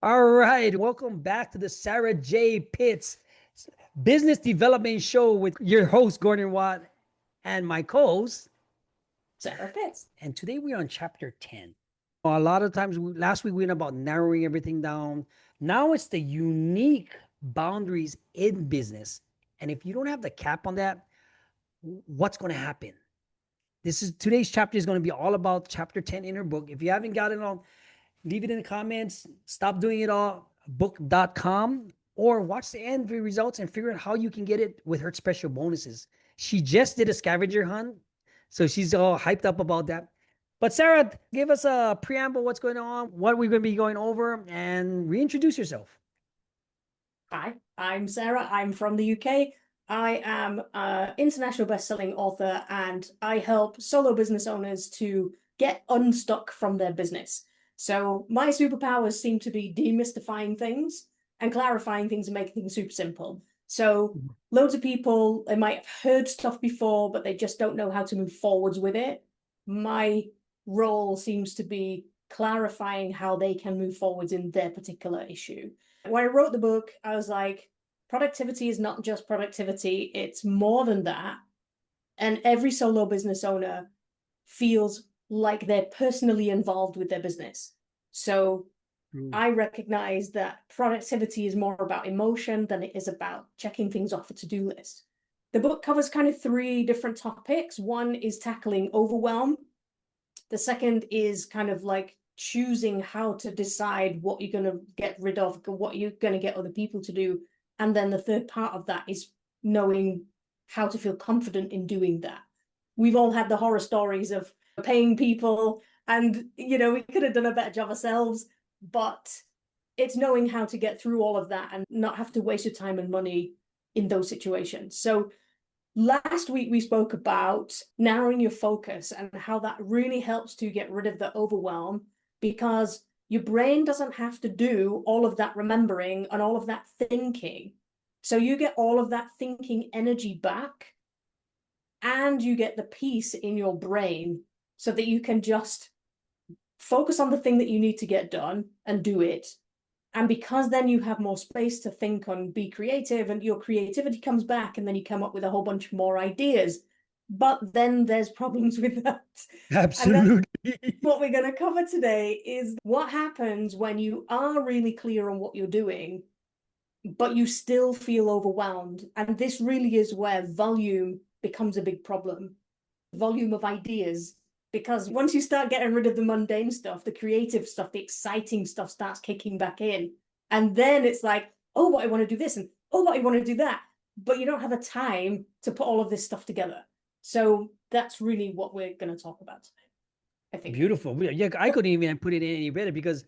All right, welcome back to the Sarah J. Pitts Business Development Show with your host, Gordon Wat, and my co host. Sarah Pitts. And today we're on chapter 10. A lot of times, last week we went about narrowing everything down. Now it's the unique boundaries in business. And if you don't have the cap on that, what's going to happen? Today's chapter is going to be all about chapter 10 in her book. If you haven't got it on, leave it in the comments. Stop doing it all. Book.com or watch the end results and figure out how you can get it with her special bonuses. She just did a scavenger hunt, so she's all hyped up about that. But Sarah, give us a preamble. What's going on? What we're going to be going over, and reintroduce yourself. Hi, I'm Sarah. I'm from the UK. I am an international best-selling author, and I help solo business owners to get unstuck from their business. So my superpowers seem to be demystifying things and clarifying things and making things super simple. So loads of people, they might have heard stuff before, but they just don't know how to move forwards with it. My role seems to be clarifying how they can move forwards in their particular issue. When I wrote the book, I was like, productivity is not just productivity, it's more than that. And every solo business owner feels like they're personally involved with their business. So Mm. I recognize that productivity is more about emotion than it is about checking things off a to-do list. The book covers kind of three different topics. One is tackling overwhelm. The second is kind of like choosing how to decide what you're going to get rid of, what you're going to get other people to do. And then the third part of that is knowing how to feel confident in doing that. We've all had the horror stories of paying people and, we could have done a better job ourselves, but it's knowing how to get through all of that and not have to waste your time and money in those situations. So last week, we spoke about narrowing your focus and how that really helps to get rid of the overwhelm, because your brain doesn't have to do all of that remembering and all of that thinking. So you get all of that thinking energy back, and you get the peace in your brain so that you can just focus on the thing that you need to get done and do it. And because then you have more space to think and be creative, and your creativity comes back, and then you come up with a whole bunch more ideas. But then there's problems with that. And that's Absolutely. what we're going to cover today, is what happens when you are really clear on what you're doing, but you still feel overwhelmed. And this really is where volume becomes a big problem. Volume of ideas, because once you start getting rid of the mundane stuff, the creative stuff, the exciting stuff starts kicking back in. And then it's like, oh, what I want to do this, and oh, what I want to do that. But you don't have a time to put all of this stuff together. So that's really what we're going to talk about today, I think. Beautiful. Yeah, I couldn't even put it any better because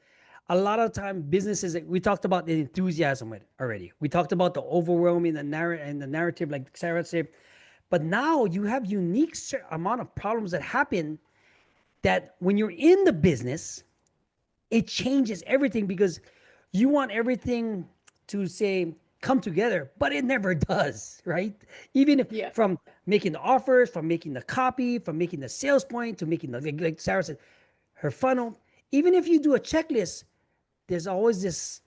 a lot of time businesses, we talked about the enthusiasm with already. We talked about the overwhelming the narrative, like Sarah said. But now you have unique amount of problems that happen that when you're in the business, it changes everything because you want everything to say come together, but it never does, right? Even if Yeah. from making the offers, from making the copy, from making the sales point to making the, like Sarah said, her funnel. Even if you do a checklist, there's always this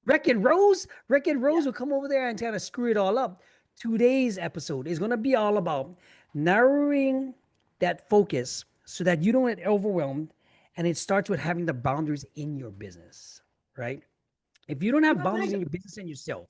Wreck-It Rose. Wreck-It Yeah. Rose will come over there and kind of screw it all up. Today's episode is going to be all about narrowing that focus so that you don't get overwhelmed, and it starts with having the boundaries in your business, right? If you don't have Well, boundaries kind in of. your business and yourself,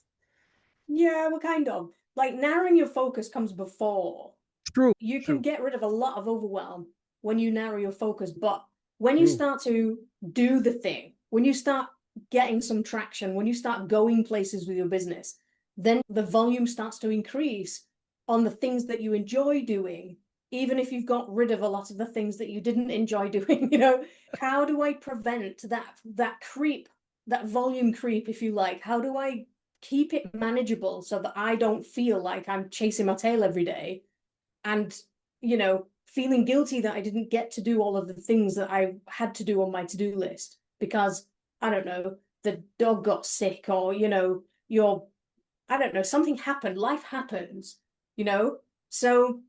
Yeah, well, kind of. Like narrowing your focus comes before. true, You can true, get rid of a lot of overwhelm when you narrow your focus. But when you true. start to do the thing, when you start getting some traction, when you start going places with your business, then the volume starts to increase on the things that you enjoy doing, even if you've got rid of a lot of the things that you didn't enjoy doing. How do I prevent that creep, that volume creep, if you like? How do I keep it manageable so that I don't feel like I'm chasing my tail every day, and feeling guilty that I didn't get to do all of the things that I had to do on my to-do list because, I don't know, the dog got sick, or your I don't know, something happened, life happens, so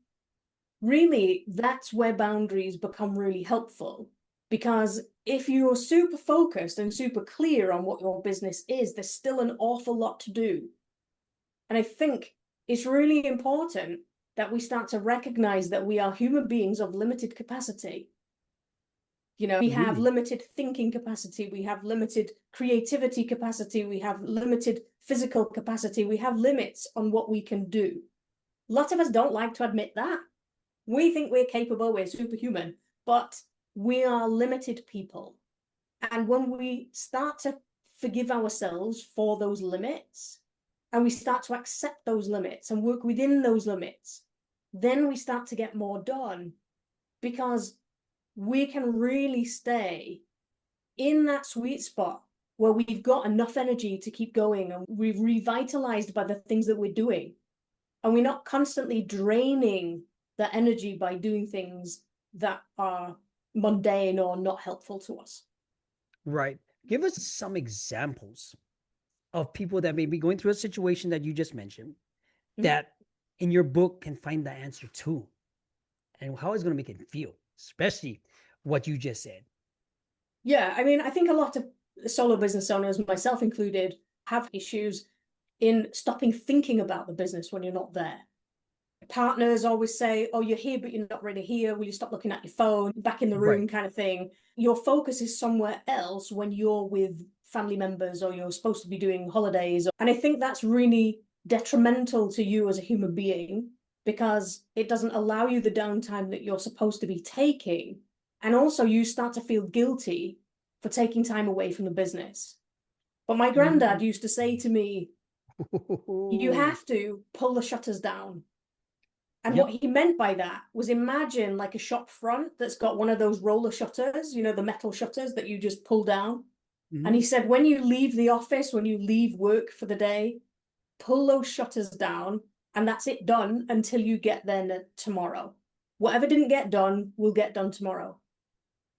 really that's where boundaries become really helpful, because if you're super focused and super clear on what your business is, there's still an awful lot to do. And I think it's really important that we start to recognize that we are human beings of limited capacity. You know, we have Absolutely. limited thinking capacity, we have limited creativity capacity, we have limited physical capacity, we have limits on what we can do. A lot of us don't like to admit that. We think we're capable, we're superhuman, but we are limited people. And when we start to forgive ourselves for those limits, and we start to accept those limits and work within those limits, then we start to get more done, because we can really stay in that sweet spot where we've got enough energy to keep going and we're revitalized by the things that we're doing. And we're not constantly draining that energy by doing things that are mundane or not helpful to us. Right. Give us some examples of people that may be going through a situation that you just mentioned Mm-hmm. that in your book can find the answer to, and how it's going to make it feel, especially what you just said. Yeah, I mean, I think a lot of solo business owners, myself included, have issues in stopping thinking about the business when you're not there. Partners always say, oh, you're here, but you're not really here. Will you stop looking at your phone? Back in the Right. room, kind of thing. Your focus is somewhere else when you're with family members or you're supposed to be doing holidays. And I think that's really detrimental to you as a human being, because it doesn't allow you the downtime that you're supposed to be taking. And also, you start to feel guilty for taking time away from the business. But my granddad Mm. used to say to me, you have to pull the shutters down. And what Yep. he meant by that was, imagine like a shop front that's got one of those roller shutters, you know, the metal shutters that you just pull down. And he Mhm. said, when you leave the office, when you leave work for the day, pull those shutters down, and that's it, done until you get there tomorrow. Whatever didn't get done will get done tomorrow.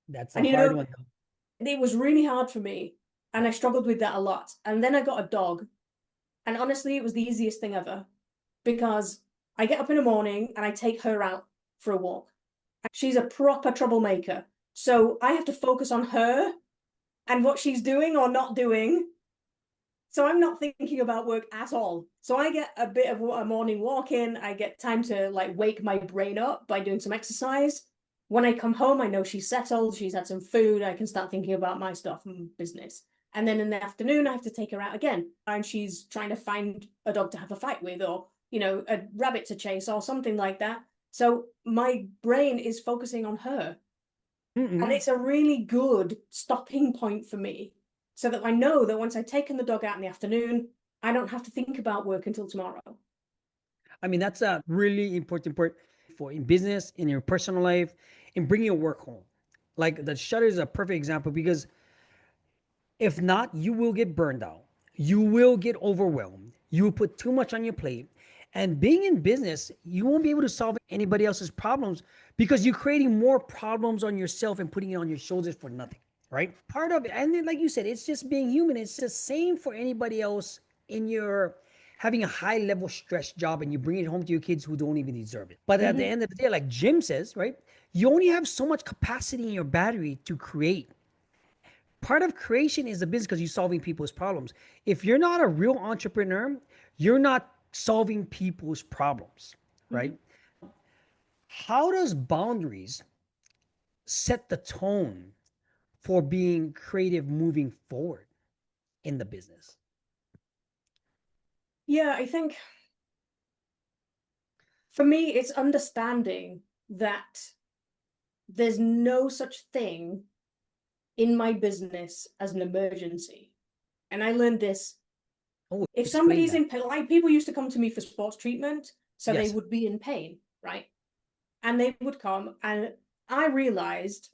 That's a And, you hard know, one, though. it was really hard for me. And Yeah. I struggled with that a lot. And then I got a dog. And honestly, it was the easiest thing ever, because I get up in the morning and I take her out for a walk. She's a proper troublemaker. So I have to focus on her and what she's doing or not doing. So I'm not thinking about work at all. So I get a bit of a morning walk in. I get time to like wake my brain up by doing some exercise. When I come home, I know she's settled, she's had some food, I can start thinking about my stuff and business. And then in the afternoon, I have to take her out again. And she's trying to find a dog to have a fight with, or, you know, a rabbit to chase or something like that. So my brain is focusing on her. And Mm-mm. it's a really good stopping point for me, so that I know that once I've taken the dog out in the afternoon, I don't have to think about work until tomorrow. I mean, that's a really important part for in business, in your personal life, in bringing your work home. Like the shutter is a perfect example because if not, you will get burned out. You will get overwhelmed. You will put too much on your plate. And being in business, you won't be able to solve anybody else's problems because you're creating more problems on yourself and putting it on your shoulders for nothing, right? Part of it, and then, like you said, it's just being human. It's the same for anybody else in your having a high level stress job and you bring it home to your kids who don't even deserve it. But at the Mm-hmm. end of the day, like Jim says, right? You only have so much capacity in your battery to create. Part of creation is a business because you're solving people's problems. If you're not a real entrepreneur, you're not solving people's problems, Mm-hmm. right? How does boundaries set the tone for being creative moving forward in the business? Yeah, I think for me, it's understanding that there's no such thing in my business as an emergency. And I learned this. Oh, If explain somebody's that. in pain, like people used to come to me for sports treatment, so they Yes. would be in pain, right? And they would come, and I realized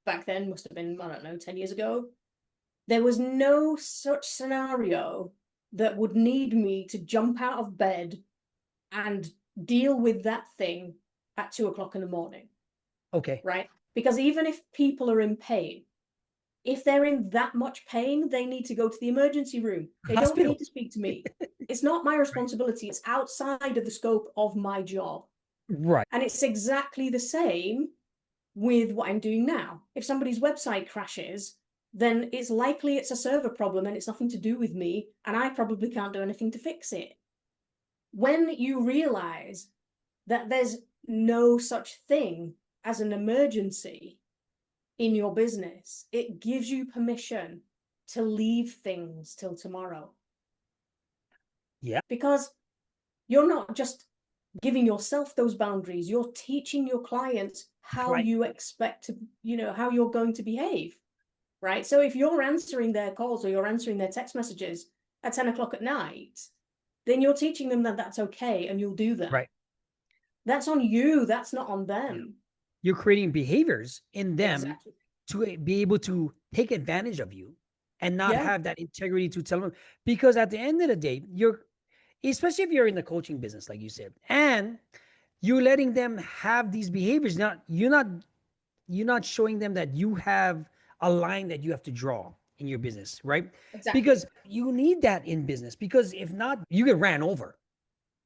back then, must have been, I don't know, 10 years ago, there was no such scenario that would need me to jump out of bed and deal with that thing at 2 o'clock in the morning, Okay. right? Because even if people are in pain, if they're in that much pain, they need to go to the emergency room. They don't need Hospital. to speak to me. It's not my Right. responsibility. It's outside of the scope of my job. Right. And it's exactly the same with what I'm doing now. If somebody's website crashes, then it's likely it's a server problem and it's nothing to do with me, and I probably can't do anything to fix it. When you realize that there's no such thing as an emergency in your business, it gives you permission to leave things till tomorrow. Yeah. Because you're not just giving yourself those boundaries, you're teaching your clients how Right. you expect to, how you're going to behave, right? So if you're answering their calls or you're answering their text messages at 10 o'clock at night, then you're teaching them that that's okay and you'll do that. Right. That's on you, that's not on Yeah. them. You're creating behaviors in them Exactly. to be able to take advantage of you and not Yeah, have that integrity to tell them. Because at the end of the day, you're, especially if you're in the coaching business, like you said, and you're letting them have these behaviors. You're not showing them that you have a line that you have to draw in your business, right? Because exactly. you need that in business. Because if not, you get ran over.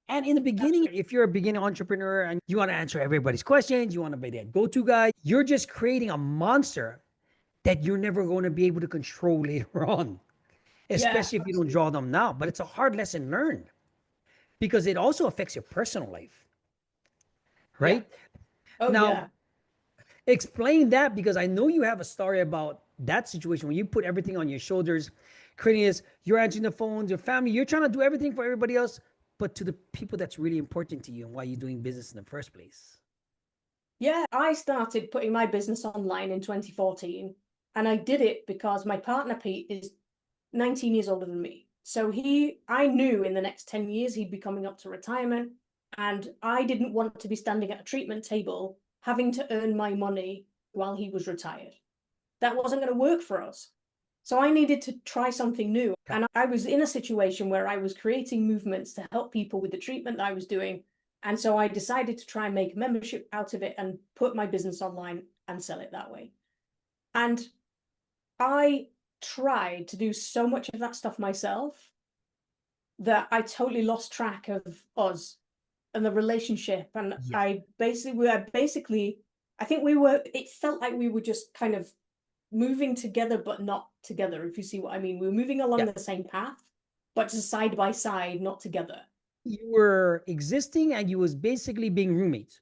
And in the beginning, Absolutely. if you're a beginning entrepreneur and you want to answer everybody's questions, you want to be that go-to guy, you're just creating a monster that you're never going to be able to control later on, Yeah, especially if you don't absolutely. draw them now. But it's a hard lesson learned because it also affects your personal life, Yeah. right? Oh, Now, yeah. explain that because I know you have a story about that situation when you put everything on your shoulders, creating this, you're answering the phones, your family, you're trying to do everything for everybody else, but to the people that's really important to you and why you're doing business in the first place. Yeah, I started putting my business online in 2014, and I did it because my partner Pete is 19 years older than me. So I knew in the next 10 years he'd be coming up to retirement, and I didn't want to be standing at a treatment table having to earn my money while he was retired. That wasn't going to work for us. So I needed to try something new. Okay. And I was in a situation where I was creating movements to help people with the treatment that I was doing. And so I decided to try and make a membership out of it and put my business online and sell it that way. And I tried to do so much of that stuff myself that I totally lost track of us and the relationship. And Yeah. I think it felt like we were just kind of moving together but not together, if you see what I mean. We were moving Yeah. along the same path, but just side by side, not together. You were existing and you was basically being roommates.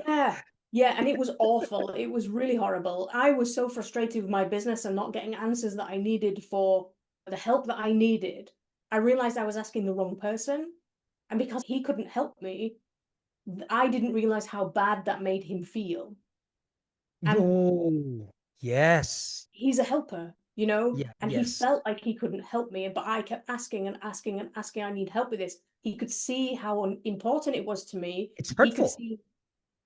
Yeah. Yeah, and it was awful. It was really horrible. I was so frustrated with my business and not getting answers that I needed for the help that I needed. I realized I was asking the wrong person. And because he couldn't help me, I didn't realize how bad that made him feel. And Oh, yes. he's a helper, Yeah. and he Yes. felt like he couldn't help me, but I kept asking and asking and asking, I need help with this. He could see how important it was to me. It's He could hurtful. see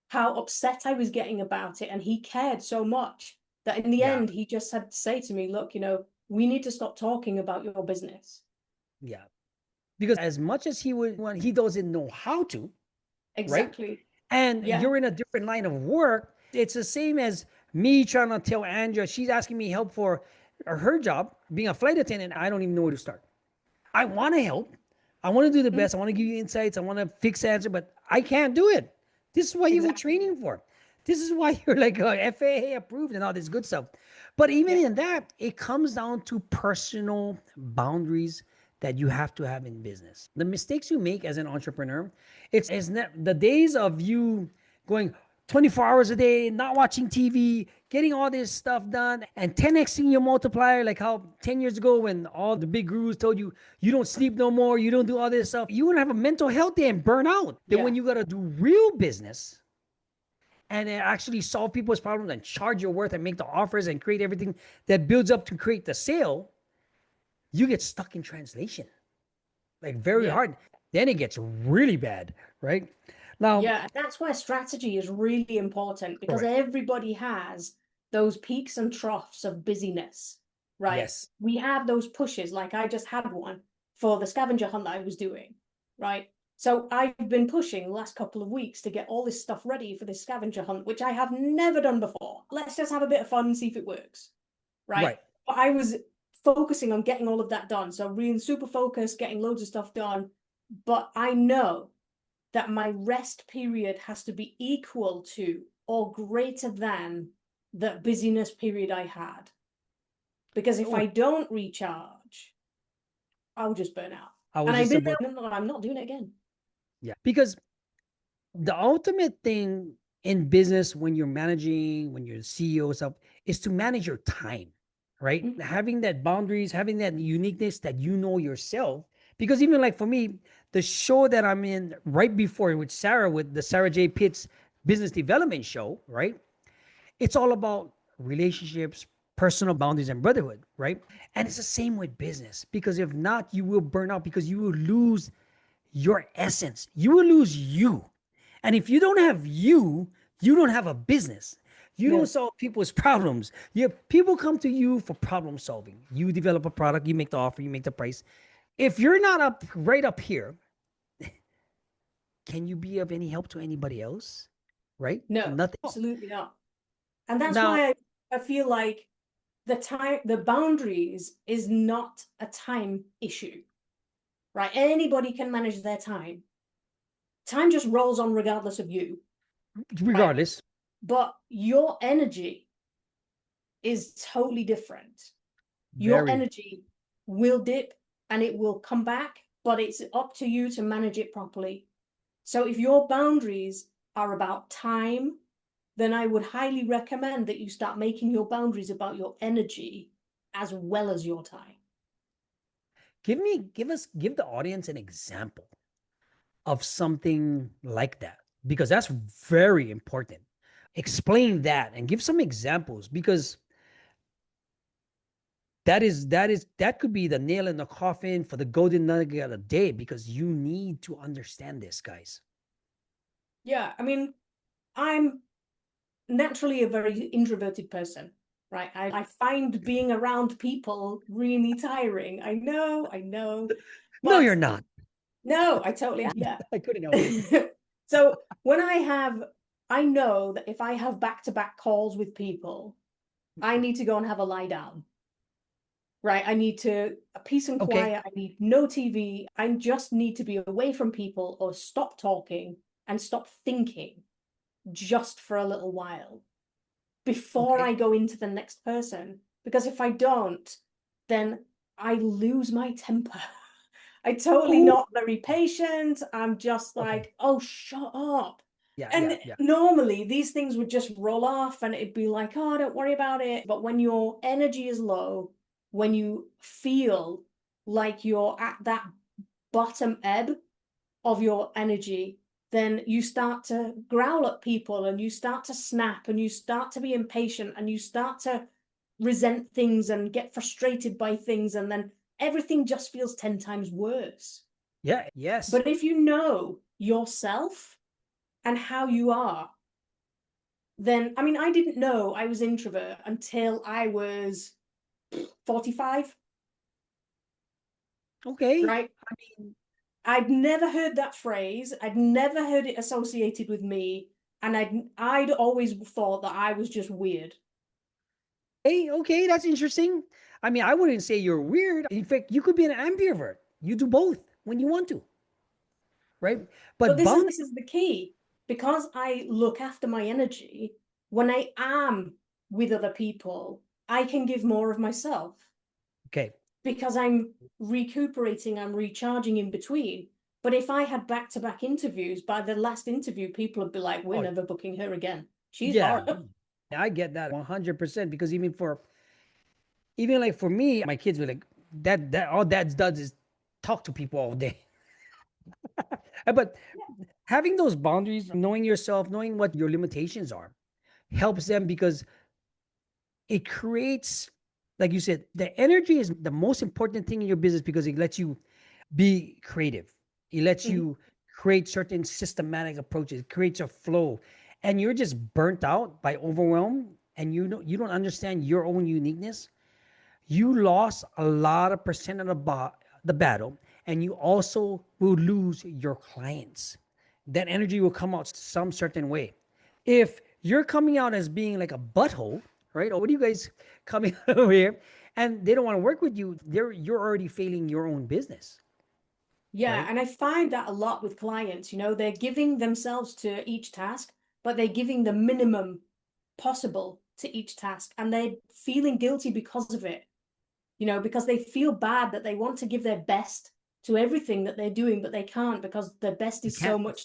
how upset I was getting about it, and he cared so much that in the Yeah. end, he just had to say to me, look, we need to stop talking about your business. Yeah. Because as much as he would want, he doesn't know how to, right? Exactly. And Yeah. you're in a different line of work. It's the same as me trying to tell Andrea, she's asking me help for her job, being a flight attendant. I don't even know where to start. I want to help. I want to do the Mm, best. I want to give you insights. I want to fix the answer, but I can't do it. This is what you were exactly. training for. This is why you're like FAA approved and all this good stuff. But even Yeah. in that, it comes down to personal boundaries that you have to have in business. The mistakes you make as an entrepreneur, it's the days of you going 24 hours a day, not watching TV, getting all this stuff done, and 10xing your multiplier, like how 10 years ago when all the big gurus told you you don't sleep no more, you don't do all this stuff, you wouldn't have a mental health day and burn out. Then when Yeah. you got to do real business and actually solve people's problems and charge your worth and make the offers and create everything that builds up to create the sale, you get stuck in translation, like very Yeah. hard. Then it gets really bad, right? Now, Yeah, and that's where strategy is really important because correct. everybody has those peaks and troughs of busyness, right? Yes. We have those pushes, like I just had one for the scavenger hunt that I was doing, right? So I've been pushing the last couple of weeks to get all this stuff ready for this scavenger hunt, which I have never done before. Let's just have a bit of fun and see if it works, right? Right. But I was focusing on getting all of that done. So really super focused, getting loads of stuff done. But I know that my rest period has to be equal to or greater than the busyness period I had. Because if Oh, I don't recharge, I'll just burn out. I And was I've just been about, there, and I'm not doing it again. yeah, because the ultimate thing in business when you're managing, when you're the CEO and stuff, is to manage your time, right? Mhm. Having that boundaries, having that uniqueness that you know yourself. Because even like for me, the show that I'm in right before with Sarah, with the Sarah J. Pitts business development show, right? It's all about relationships, personal boundaries, and brotherhood, right? And it's the same with business because if not, you will burn out because you will lose your essence. You will lose you. And if you don't have you don't have a business. You don't No, solve people's problems. People come to you for problem solving. You develop a product, you make the offer, you make the price. If you're not up right up here, can you be of any help to anybody else? Right? no, Nothing. absolutely not. And that's Now, why I feel like the boundaries is not a time issue, right? Anybody can manage their time. Time just rolls on regardless of you, right? regardless, But your energy is totally different. Your very energy will dip and it will come back, but it's up to you to manage it properly. So if your boundaries are about time, then I would highly recommend that you start making your boundaries about your energy as well as your time. give the audience an example of something like that because that's very important. Explain that and give some examples because that could be the nail in the coffin for the golden nugget of the day because you need to understand this, guys. Yeah, I mean, I'm naturally a very introverted person, right? I find being around people really tiring. I know, No, but you're not. no, I totally, yeah. I couldn't help it. So when I know that if I have back-to-back calls with people, I need to go and have a lie down, right? I need to a peace and Okay. quiet. I need no TV. I just need to be away from people or stop talking and stop thinking just for a little while before Okay. I go into the next person. Because if I don't, then I lose my temper. I totally Oh, not very patient. I'm just okay. like, oh, shut up. Yeah, yeah, And yeah. normally these things would just roll off and it'd be like, oh, don't worry about it. But when your energy is low, when you feel like you're at that bottom ebb of your energy, then you start to growl at people and you start to snap and you start to be impatient and you start to resent things and get frustrated by things. And then everything just feels 10 times worse. Yeah, yes. But if you know yourself and how you are, then I mean, I didn't know I was introvert until I was 45, Okay. right? I mean, I'd never heard that phrase. I'd never heard it associated with me, and I'd always thought that I was just weird. hey, okay, that's interesting. I mean, I wouldn't say you're weird. In fact, you could be an ambivert. You do both when you want to, right? But But bound this is the key because I look after my energy. When I am with other people, I can give more of myself okay. because I'm recuperating, I'm recharging in between. But if I had back-to-back interviews, by the last interview, people would be like, "We're Oh, never booking her again. She's yeah. horrible." I get that 100% because even like for me, my kids were like, that all dad does is talk to people all day. But having those boundaries, knowing yourself, knowing what your limitations are, helps them because it creates, like you said, the energy is the most important thing in your business because it lets you be creative. It lets Mhm. you create certain systematic approaches. It creates a flow, and you're just burnt out by overwhelm, and you don't understand your own uniqueness. You lost a lot of percent of the battle, and you also will lose your clients. That energy will come out some certain way. If you're coming out as being like a butthole, right? Or what are you guys coming over here? And they don't want to work with you, you're already failing your own business, Yeah, right? and I find that a lot with clients, they're giving themselves to each task. but they're giving the minimum possible to each task, and they're feeling guilty because of it, because they feel bad that they want to give their best to everything that they're doing, but they can't because their best You is so can't. much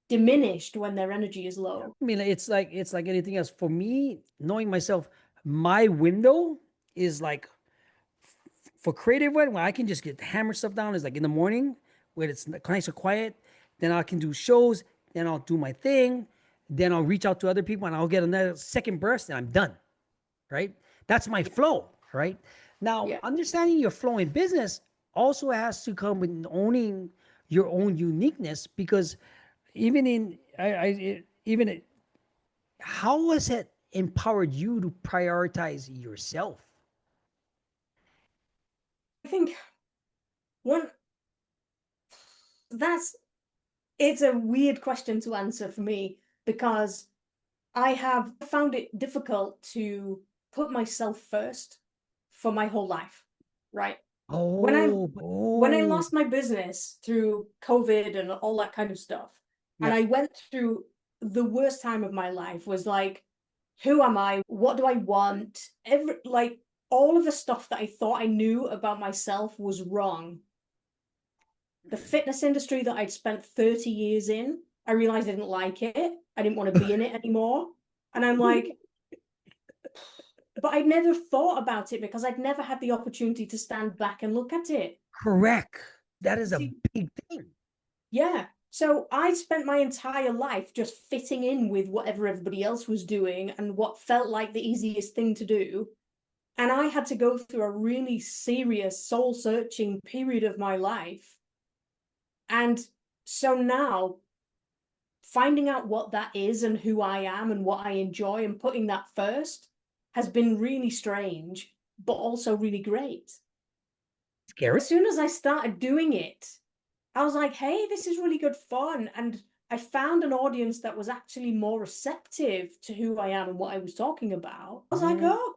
diminished when their energy is low. I mean, it's like anything else. For me, knowing myself, my window is like for creative one where I can just get hammer stuff down is like in the morning where it's nice or quiet. Then I can do shows. Then I'll do my thing. Then I'll reach out to other people and I'll get another second burst and I'm done. Right? That's my Yeah. flow. Right? Now, Yeah. understanding your flow in business also has to come with owning your own uniqueness because even in even how has it empowered you to prioritize yourself? I think one that's it's a weird question to answer for me because I have found it difficult to put myself first for my whole life, right? When I when I Oh, lost my business through COVID and all that kind of stuff, and yeah. I went through the worst time of my life was like, who am I? What do I want? All of the stuff that I thought I knew about myself was wrong. The fitness industry that I'd spent 30 years in, I realized I didn't like it. I didn't want to be in it anymore. And I'm like, but I'd never thought about it because I'd never had the opportunity to stand back and look at it. Correct. That is a See, big thing. yeah. So I spent my entire life just fitting in with whatever everybody else was doing and what felt like the easiest thing to do. And I had to go through a really serious soul searching period of my life. And so now finding out what that is and who I am and what I enjoy and putting that first has been really strange, but also really great. Scary. As soon as I started doing it, I was like, hey, this is really good fun. And I found an audience that was actually more receptive to who I am and what I was talking about. I was like, Mm. oh,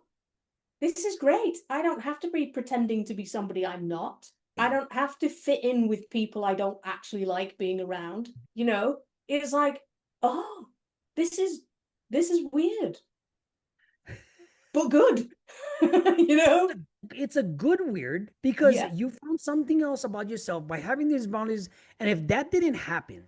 this is great. I don't have to be pretending to be somebody I'm not. I don't have to fit in with people I don't actually like being around. It's like, oh, this is this is weird, but good. you know? It's a good weird because Yeah. you found something else about yourself by having these boundaries. And if that didn't happen,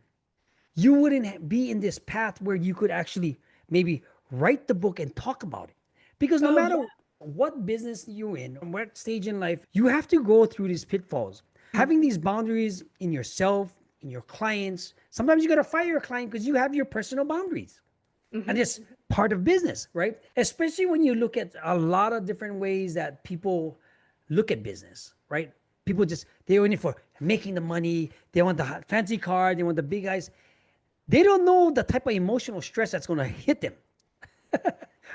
you wouldn't be in this path where you could actually maybe write the book and talk about it. Because no Oh matter yeah. what business you're in, what stage in life, you have to go through these pitfalls. Having these boundaries in yourself, in your clients, sometimes you got to fire your client because you have your personal boundaries. And Mm-hmm. it's part of business, right? Especially when you look at a lot of different ways that people look at business, right? People just, they're in it for making the money. They want the fancy car. They want the big eyes. They don't know the type of emotional stress that's going to hit them.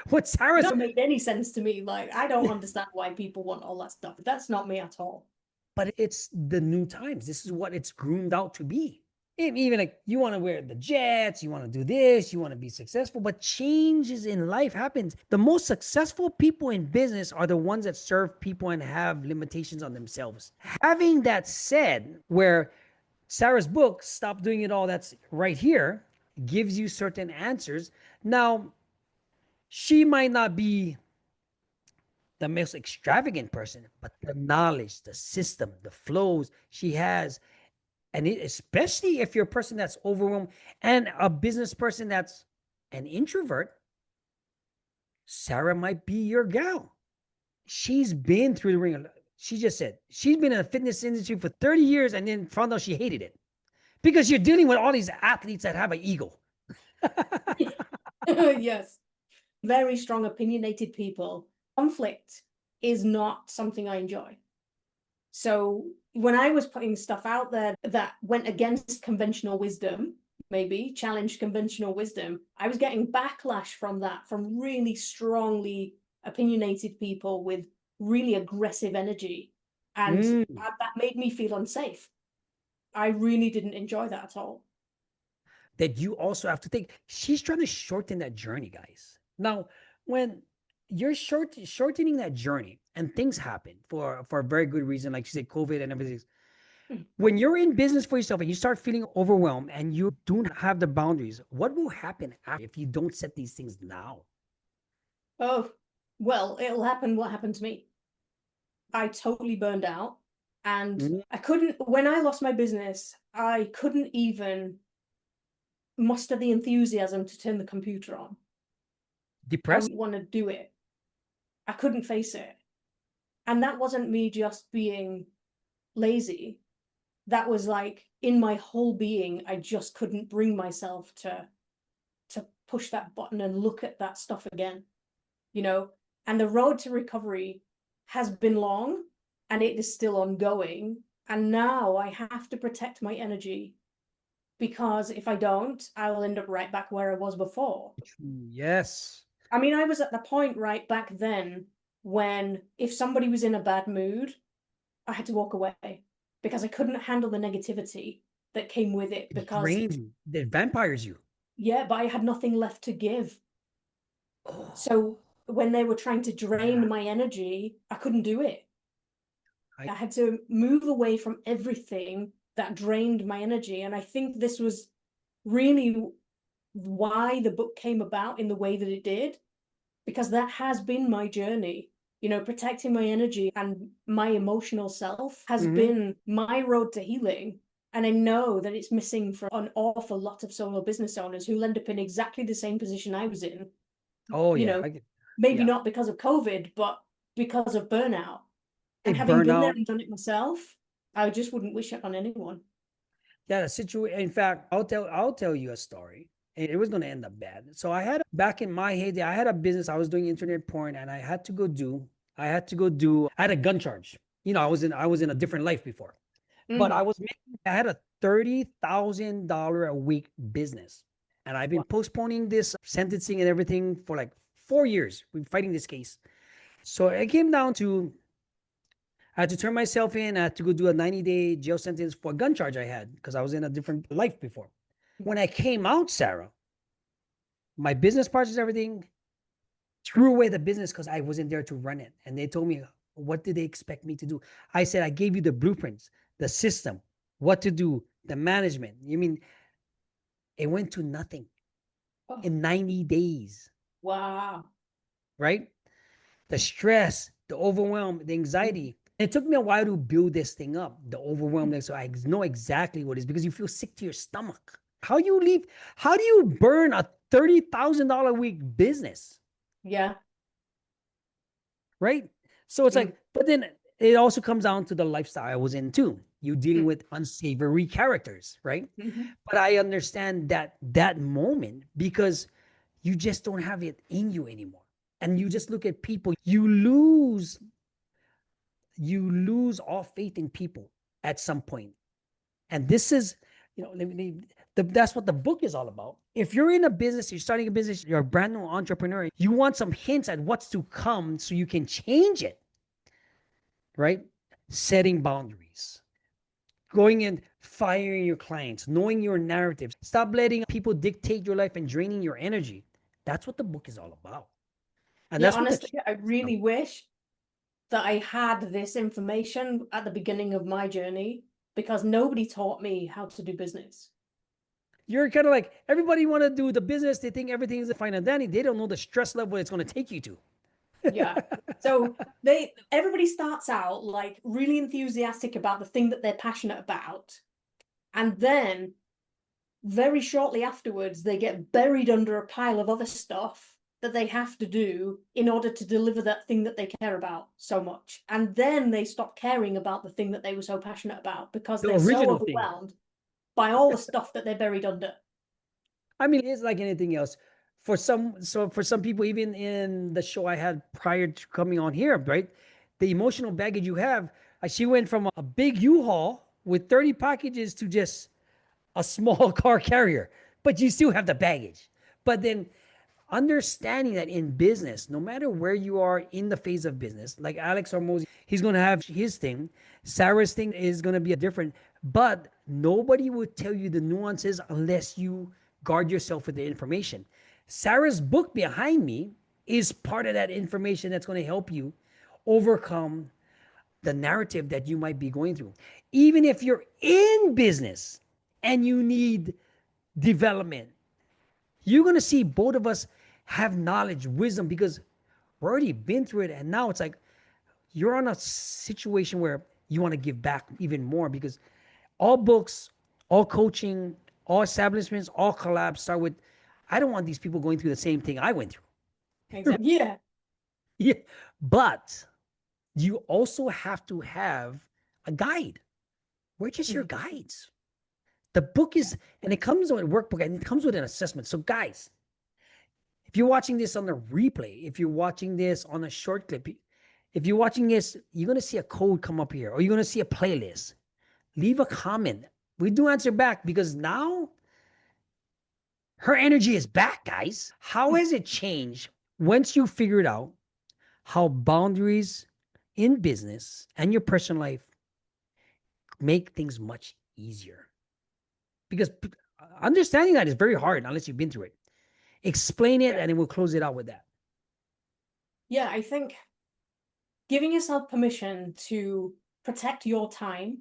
What It Sarah's, doesn't make any sense to me. Like, I don't understand why people want all that stuff. That's not me at all. but it's the new times. This is what it's groomed out to be. Even like you want to wear the jets, you want to do this, you want to be successful, but changes in life happens. The most successful people in business are the ones that serve people and have limitations on themselves. Having that said, where Sarah's book, Stop Doing It All, that's right here, gives you certain answers. Now, she might not be the most extravagant person, but the knowledge, the system, the flows she has, and especially if you're a person that's overwhelmed and a business person that's an introvert, Sarah might be your gal. She's been through the ring. She just said she's been in the fitness industry for 30 years and then found out she hated it because you're dealing with all these athletes that have an ego. Yes. Very strong, opinionated people. Conflict is not something I enjoy. So when I was putting stuff out there that went against conventional wisdom, maybe challenged conventional wisdom, I was getting backlash from that, from really strongly opinionated people with really aggressive energy. And Mm. that made me feel unsafe. I really didn't enjoy that at all. That you also have to think. She's trying to shorten that journey, guys. Now, when you're shortening that journey and things happen for a very good reason, like she said, COVID and everything, When you're in business for yourself and you start feeling overwhelmed and you don't have the boundaries, what will happen if you don't set these things now? Oh, well, it'll happen what happened to me. I totally burned out and Mhm. I couldn't, when I lost my business, I couldn't even muster the enthusiasm to turn the computer on. I Depressed? wouldn't want to do it. I couldn't face it. And that wasn't me just being lazy. That was like in my whole being, I just couldn't bring myself to push that button and look at that stuff again, you know? And the road to recovery has been long and it is still ongoing. And now I have to protect my energy because if I don't, I will end up right back where I was before. Yes. I mean, I was at the point right back then when if somebody was in a bad mood, I had to walk away because I couldn't handle the negativity that came with it It because drains you. It vampires you. yeah, but I had nothing left to give. Oh, So when they were trying to yeah. drain my energy, I couldn't do it. I, I had to move away from everything that drained my energy. And I think this was really why the book came about in the way that it did, because that has been my journey. You know, protecting my energy and my emotional self has mhm. been my road to healing. And I know that it's missing for an awful lot of solo business owners who'll end up in exactly the same position I was in, Oh you yeah. know, maybe Yeah. not because of COVID, but because of burnout. A And having been there burnout. and done it myself, I just wouldn't wish it on anyone. Yeah, the situation. In fact, I'll tell you a story. It was going to end up bad. So I had back in my heyday, I had a business. I was doing internet porn, and I had a gun charge. I was in a different life before, but Mm. I had a $30,000 a week business, and I've been Wow. postponing this sentencing and everything for like 4 years. We've been fighting this case. So it came down to I had to turn myself in. I had to go do a 90-day jail sentence for a gun charge I had because I was in a different life before. When I came out, Sarah, my business partners, everything, threw away the business because I wasn't there to run it. And they told me, what did they expect me to do? I said, I gave you the blueprints, the system, what to do, the management. You mean it went to nothing Oh, in 90 days, wow. right? The stress, the overwhelm, the Mm. anxiety. It took me a while to build this thing up, the overwhelm. So I know exactly what it is because you feel sick to your stomach. How do you burn a $30,000 a week business? Yeah. Right? So it's Mm. like, but then it also comes down to the lifestyle I was in too. You dealing Mm. with unsavory characters, right? Mm-hmm. But I understand that moment because you just don't have it in you anymore. And you just look at people, you lose all faith in people at some point. And this is, that's what the book is all about. If you're in a business, you're starting a business, you're a brand new entrepreneur, you want some hints at what's to come so you can change it, right? Setting boundaries, going and firing your clients, knowing your narrative. Stop letting people dictate your life and draining your energy. That's what the book is all about. And Yeah, that's what the honestly, I really wish that I had this information at the beginning of my journey because nobody taught me how to do business. you're kind of like everybody want to do the business. They think everything is fine and dandy. They don't know the stress level it's going to take you to. Yeah. So everybody starts out like really enthusiastic about the thing that they're passionate about. And then very shortly afterwards, they get buried under a pile of other stuff that they have to do in order to deliver that thing that they care about so much. And then they stop caring about the thing that they were so passionate about because The they're so original thing. overwhelmed by all the stuff that they're buried under. I mean, it's like anything else. For some people, even in the show I had prior to coming on here, right? The emotional baggage you have. She went from a big U-Haul with 30 packages to just a small car carrier, but you still have the baggage. But then understanding that in business, no matter where you are in the phase of business, like Alex Hormozy, he's going to have his thing. Sarah's thing is going to be a different, but nobody would tell you the nuances unless you guard yourself with the information. Sarah's book behind me is part of that information that's going to help you overcome the narrative that you might be going through. Even if you're in business and you need development, you're going to see both of us have knowledge, wisdom, because we're already been through it. And now it's like you're on a situation where you want to give back even more, because all books, all coaching, all establishments, all collabs start with, I don't want these people going through the same thing I went through. Exactly. Yeah. Yeah. But you also have to have a guide. We're just your guides. The book is, and it comes with a workbook and it comes with an assessment. So, guys, if you're watching this on the replay, if you're watching this on a short clip, if you're watching this, you're going to see a code come up here, or you're going to see a playlist. Leave a comment. We do answer back, because now her energy is back, guys. How has it changed once you figured out how boundaries in business and your personal life make things much easier? Because understanding that is very hard unless you've been through it. Explain it, and then we'll close it out with that. Yeah, I think giving yourself permission to protect your time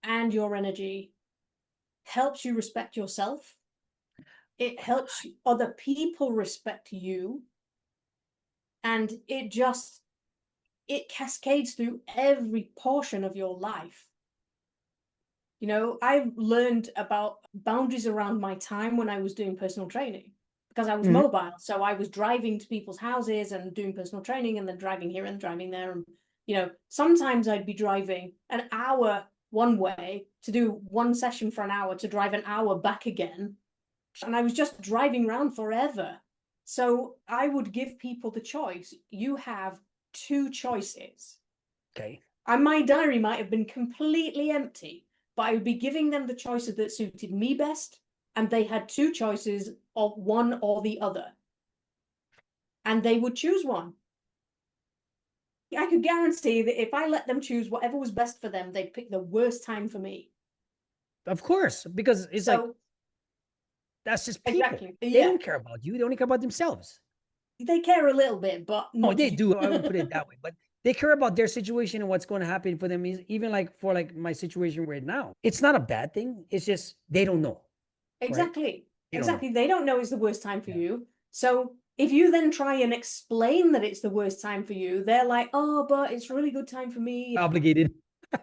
and your energy helps you respect yourself. It helps other people respect you. And it cascades through every portion of your life. You know, I learned about boundaries around my time when I was doing personal training, because I was mobile. So I was driving to people's houses and doing personal training, and then driving here and driving there. And, you know, sometimes I'd be driving an hour one way to do one session for an hour, to drive an hour back again. And I was just driving around forever. So I would give people the choice. You have two choices. Okay. And my diary might have been completely empty, but I would be giving them the choices that suited me best. And they had two choices of one or the other. And they would choose one. I could guarantee that if I let them choose whatever was best for them, they'd pick the worst time for me. Of course, because it's like, that's just people. Exactly. They Yeah. don't care about you. They only care about themselves. They care a little bit, but No, they do. I would put it that way. But they care about their situation and what's going to happen for them. Is even like for like my situation right now. It's not a bad thing. It's just they don't know. Exactly. Right? They Exactly. don't know. They don't know it's the worst time for Yeah. you. So if you then try and explain that it's the worst time for you, they're like, oh, but it's a really good time for me. Obligated.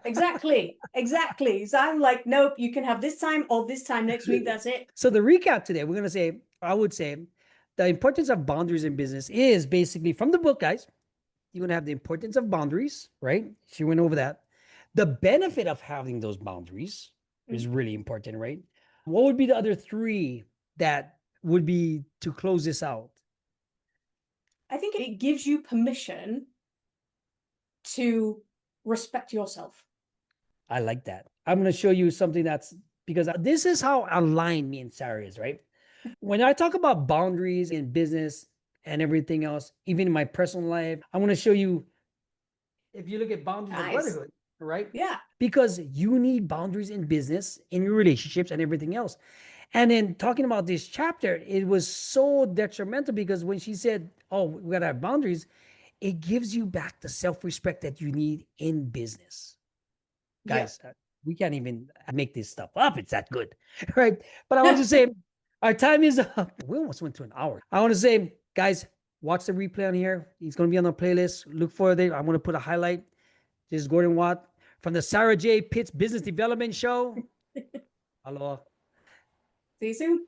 Exactly. Exactly. So I'm like, nope, you can have this time or this time next week. That's it. So the recap today, we're going to say, I would say the importance of boundaries in business is basically from the book, guys. You're going to have the importance of boundaries, right? She went over that. The benefit of having those boundaries is really important, right? What would be the other three that would be to close this out? I think it gives you permission to respect yourself. I like that. I'm going to show you something that's, because this is how aligned me and Sarah is, right? When I talk about boundaries in business and everything else, even in my personal life, I want to show you, if you look at boundaries of brotherhood, right? Yeah. Because you need boundaries in business, in your relationships, and everything else. And then talking about this chapter, it was so detrimental, because when she said, oh, we got to have boundaries, it gives you back the self-respect that you need in business. Guys, we can't even make this stuff up. It's that good, right? But I want to say, our time is up. We almost went to an hour. I want to say, guys, watch the replay on here. It's going to be on the playlist. Look for it. I'm going to put a highlight. This is Gordon Wat from the Sarah J. Pitts Business Development Show. Hello. See you soon.